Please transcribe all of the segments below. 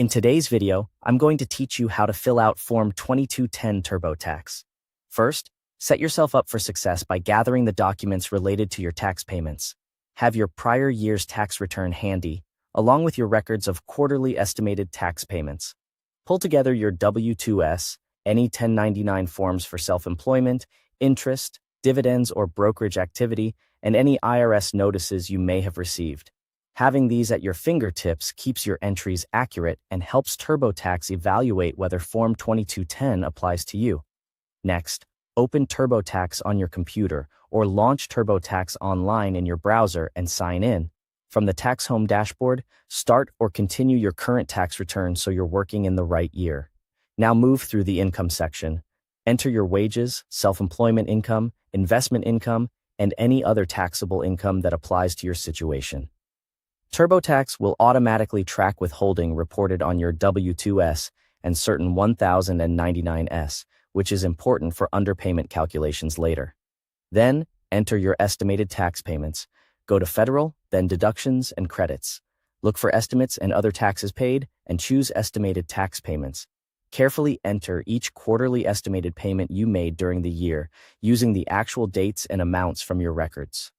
In today's video, I'm going to teach you how to fill out Form 2210 TurboTax. First, set yourself up for success by gathering the documents related to your tax payments. Have your prior year's tax return handy, along with your records of quarterly estimated tax payments. Pull together your W-2s, any 1099 forms for self-employment, interest, dividends, or brokerage activity, and any IRS notices you may have received. Having these at your fingertips keeps your entries accurate and helps TurboTax evaluate whether Form 2210 applies to you. Next, open TurboTax on your computer or launch TurboTax online in your browser and sign in. From the Tax Home dashboard, start or continue your current tax return so you're working in the right year. Now move through the income section. Enter your wages, self-employment income, investment income, and any other taxable income that applies to your situation. TurboTax will automatically track withholding reported on your W-2s and certain 1099s, which is important for underpayment calculations later. Then, enter your estimated tax payments. Go to Federal, then Deductions and Credits. Look for Estimates and Other Taxes Paid, and choose Estimated Tax Payments. Carefully enter each quarterly estimated payment you made during the year, using the actual dates and amounts from your records.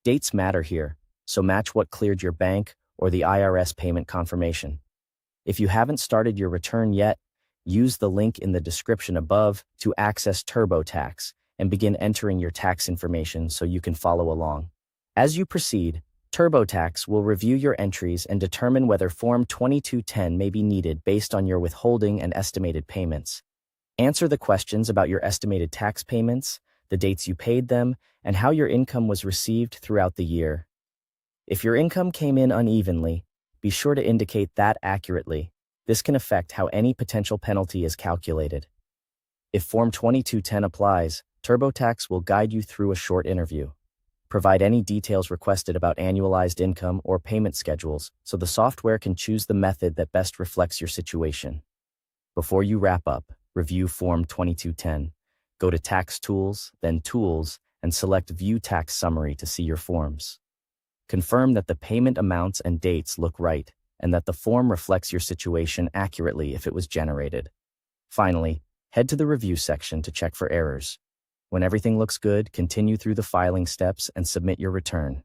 Dates matter here, so match what cleared your bank or the IRS payment confirmation. If you haven't started your return yet, use the link in the description above to access TurboTax and begin entering your tax information so you can follow along. As you proceed, TurboTax will review your entries and determine whether Form 2210 may be needed based on your withholding and estimated payments. Answer the questions about your estimated tax payments, the dates you paid them, and how your income was received throughout the year. If your income came in unevenly, be sure to indicate that accurately. This can affect how any potential penalty is calculated. If Form 2210 applies, TurboTax will guide you through a short interview. Provide any details requested about annualized income or payment schedules so the software can choose the method that best reflects your situation. Before you wrap up, review Form 2210. Go to Tax Tools, then Tools, and select View Tax Summary to see your forms. Confirm that the payment amounts and dates look right, and that the form reflects your situation accurately if it was generated. Finally, head to the Review section to check for errors. When everything looks good, continue through the filing steps and submit your return.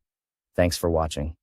Thanks for watching.